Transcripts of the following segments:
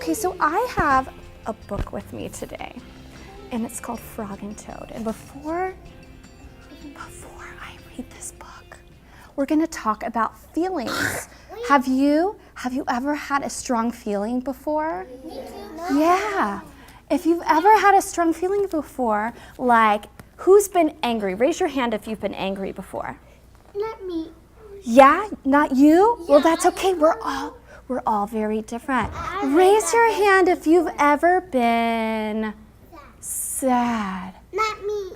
Okay, so I have a book with me today, and it's called Frog and Toad. And before I read this book, we're gonna talk about feelings. Have you ever had a strong feeling before? Me too. Yeah. If you've ever had a strong feeling before, like who's been angry? Raise your hand if you've been angry before. Not me. Yeah, not you? Well, that's okay. We're all very different. Raise your hand if you've ever been sad. Not me.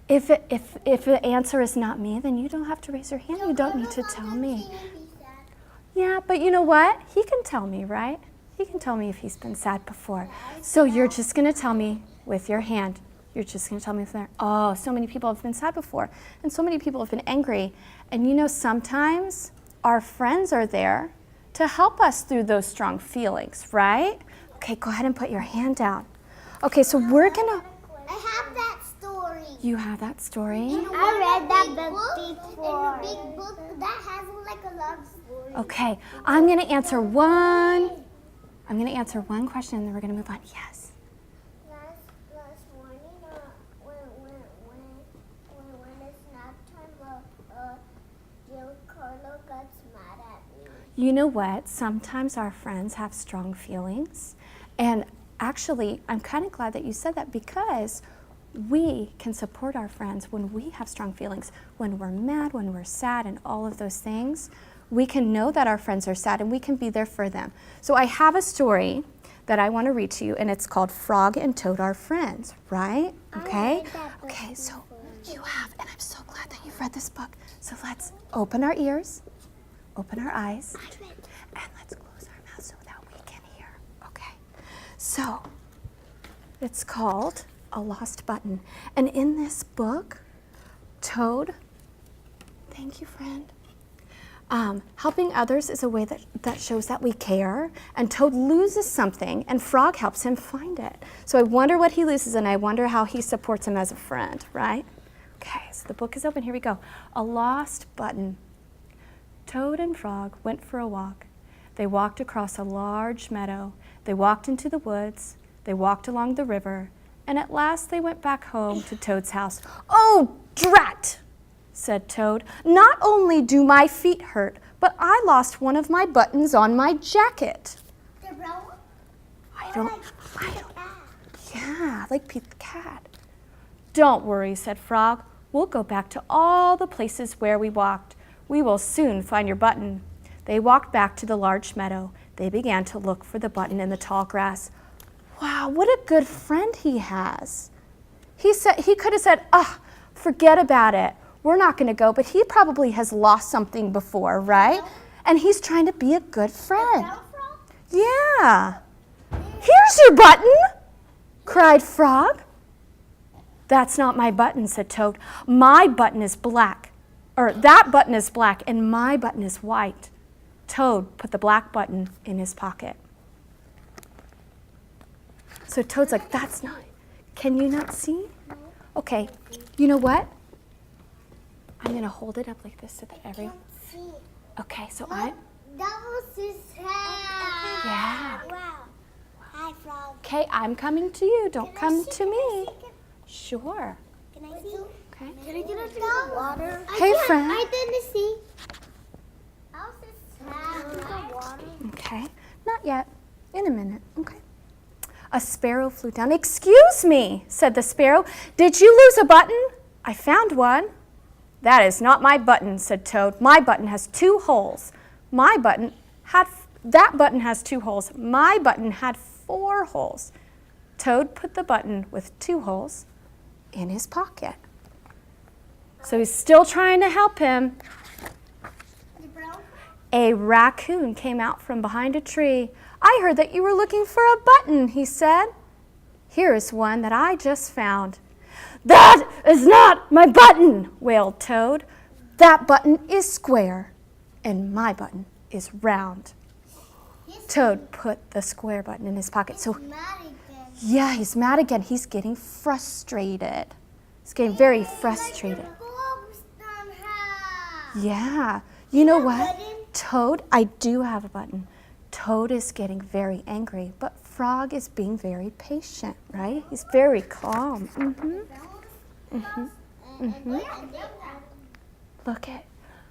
If the answer is not me, then you don't have to raise your hand. You don't need to tell me. Yeah, but you know what? He can tell me, right? He can tell me if he's been sad before. So you're just going to tell me with your hand. You're just going to tell me with there. Oh, so many people have been sad before, and so many people have been angry. And you know, sometimes our friends are there to help us through those strong feelings, right? Okay, go ahead and put your hand down. Okay, so we're going to... I have that story. You have that story? I read that book before. In a big book that has like a love story. Okay, I'm going to answer one question, and then we're going to move on. Yes. Last morning, when it's nap time, Giancarlo gets mad at me. You know what? Sometimes our friends have strong feelings. And actually, I'm kind of glad that you said that, because we can support our friends when we have strong feelings. When we're mad, when we're sad, and all of those things, we can know that our friends are sad and we can be there for them. So I have a story that I want to read to you, and it's called Frog and Toad Are Friends, right? Okay? Okay, so you have, and I'm so glad that you've read this book. So let's open our ears, open our eyes, and let's close our mouths so that we can hear. Okay. So it's called A Lost Button. And in this book, Toad, thank you, friend. Helping others is a way that shows that we care. And Toad loses something, and Frog helps him find it. So I wonder what he loses, and I wonder how he supports him as a friend, right? Okay, so the book is open. Here we go. A Lost Button. Toad and Frog went for a walk. They walked across a large meadow. They walked into the woods. They walked along the river. And at last they went back home to Toad's house. "Oh, drat!" said Toad. "Not only do my feet hurt, but I lost one of my buttons on my jacket." The brown one? I don't, yeah, like Pete the Cat. "Don't worry," said Frog. "We'll go back to all the places where we walked. We will soon find your button." They walked back to the large meadow. They began to look for the button in the tall grass. Wow, what a good friend he has. He could have said, forget about it. We're not going to go, but he probably has lost something before, right? And he's trying to be a good friend. Yeah. "Here's your button," cried Frog. "That's not my button," said Toad. "My button is black. Or that button is black, and my button is white." Toad put the black button in his pocket. So Toad's like, "That's not, can you not see?" Okay, you know what? I'm going to hold it up like this so that everyone... Okay, so That was his hand. Yeah. Wow. Hi, Frog. Okay, I'm coming to you. Don't come to me. Sure. Can I see? Okay. Can I get a drink of water? Hey, friend. I didn't see. How's his hand? Water? Okay, not yet. In a minute, okay. A sparrow flew down. "Excuse me," said the sparrow. "Did you lose a button?" "I found one." "That is not my button," said Toad. "My button has 2 holes. That button has 2 holes. My button had 4 holes." Toad put the button with 2 holes in his pocket. So he's still trying to help him. A raccoon came out from behind a tree. "I heard that you were looking for a button," he said. "Here is one that I just found." "That is not my button," wailed Toad. "That button is square, and my button is round." Toad put the square button in his pocket. So, yeah, he's mad again. He's getting frustrated. He's getting very frustrated. Yeah. You know what? Toad, I do have a button. Toad is getting very angry, but Frog is being very patient, right? He's very calm. Look at,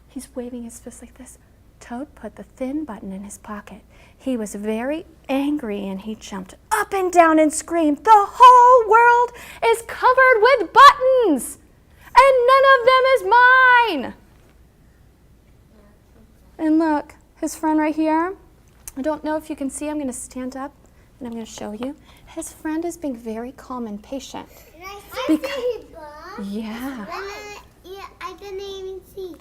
he's waving his fist like this. Toad put the thin button in his pocket. He was very angry and he jumped up and down and screamed, "The whole world is covered with buttons and none of them is mine!" And look, his friend right here, I don't know if you can see, I'm going to stand up and I'm going to show you. His friend is being very calm and patient. Yeah. I didn't even see.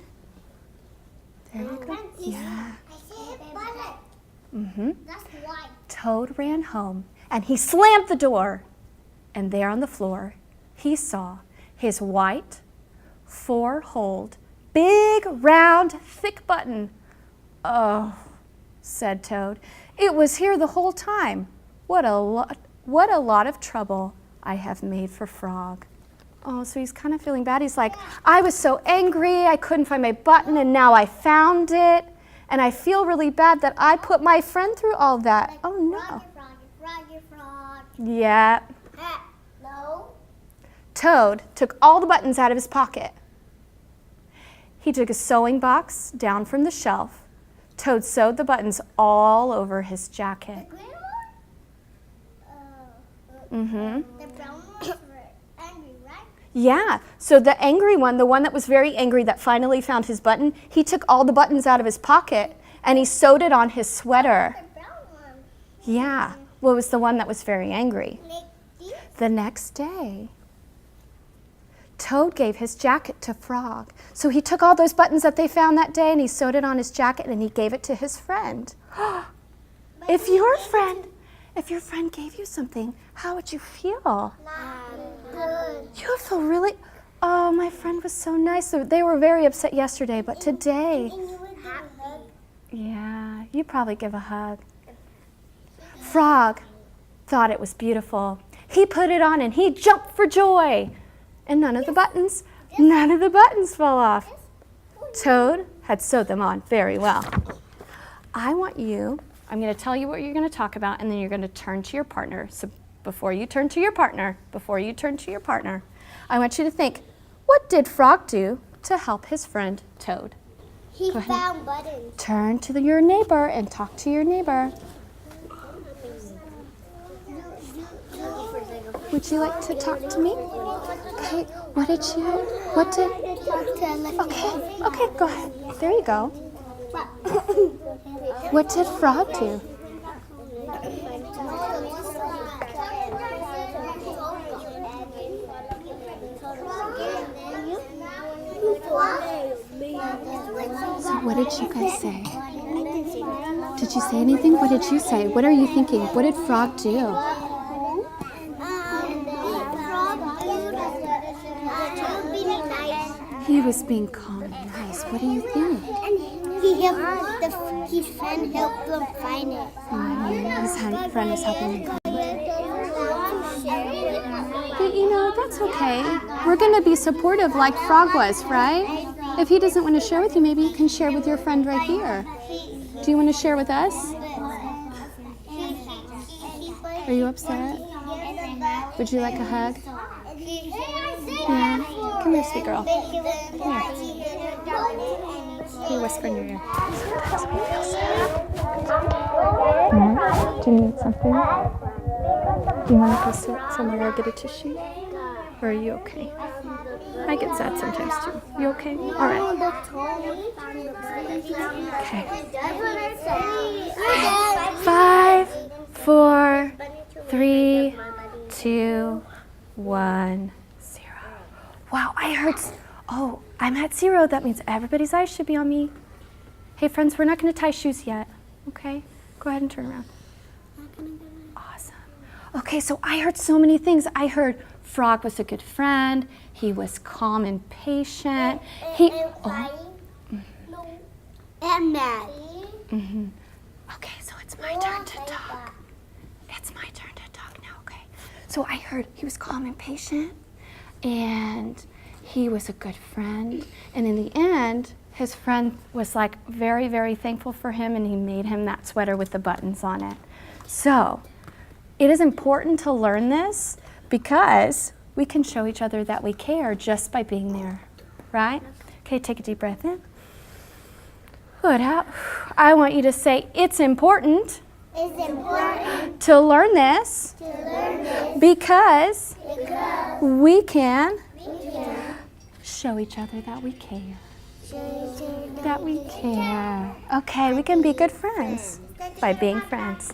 There you go. Yeah. I see a button. That's white. Toad ran home and he slammed the door. And there on the floor, he saw his white, 4-holed, big, round, thick button. "Oh," said Toad, "it was here the whole time. What a lot of trouble I have made for Frog." Oh, so he's kind of feeling bad. He's like, "I was so angry, I couldn't find my button, and now I found it. And I feel really bad that I put my friend through all that." Oh, no. Frog. Yeah. No. Toad took all the buttons out of his pocket. He took a sewing box down from the shelf. Toad sewed the buttons all over his jacket. The green one? The brown ones were angry, right? Yeah, so the angry one, the one that was very angry that finally found his button, he took all the buttons out of his pocket and he sewed it on his sweater. The brown one. Yeah, what was the one that was very angry? Like these? The next day, Toad gave his jacket to Frog. So he took all those buttons that they found that day and he sewed it on his jacket and he gave it to his friend. If your friend gave you something, how would you feel? Good. You would feel really, "Oh, my friend was so nice." So they were very upset yesterday, but today, And you would be happy. yeah, you probably give a hug. Frog thought it was beautiful. He put it on and he jumped for joy. And none of the buttons fell off. Toad had sewed them on very well. I'm going to tell you what you're going to talk about, and then you're going to turn to your partner. So before you turn to your partner, I want you to think, what did Frog do to help his friend Toad? He Go ahead. found buttons. Turn to your neighbor and talk to your neighbor. Would you like to talk to me? Okay, okay, go ahead. There you go. What did Frog do? So what did you guys say? Did you say anything? What did you say? What are you thinking? What did Frog do? He was being calm and nice. What do you think? He helped his friend helped them find it. His friend is helping him find it. But you know, that's okay. We're going to be supportive like Frog was, right? If he doesn't want to share with you, maybe you can share with your friend right here. Do you want to share with us? Are you upset? Would you like a hug? Yeah. Come here, sweet girl. Come here. Can you whisper in your ear? Sometimes we feel sad. Do you need something? Do you want to go sit somewhere or get a tissue? Or are you okay? I get sad sometimes too. You okay? All right. Okay. 5, 4, 3, 2, 1, 0. Wow, I heard. Oh, I'm at 0. That means everybody's eyes should be on me. Hey, friends, we're not going to tie shoes yet. Okay? Go ahead and turn around. Awesome. Okay, so I heard so many things. I heard Frog was a good friend. He was calm and patient. And mad. Okay, so it's my turn to talk. It's my turn to talk now, okay? So I heard he was calm and patient, and he was a good friend, and in the end, his friend was like very, very thankful for him, and he made him that sweater with the buttons on it. So it is important to learn this because we can show each other that we care just by being there, right? Okay, take a deep breath in. Good out. I want you to say, it's important. It's important To learn this to learn this because because we can we can show each other that we care. show each other That we care. Okay, we can be good friends by being friends.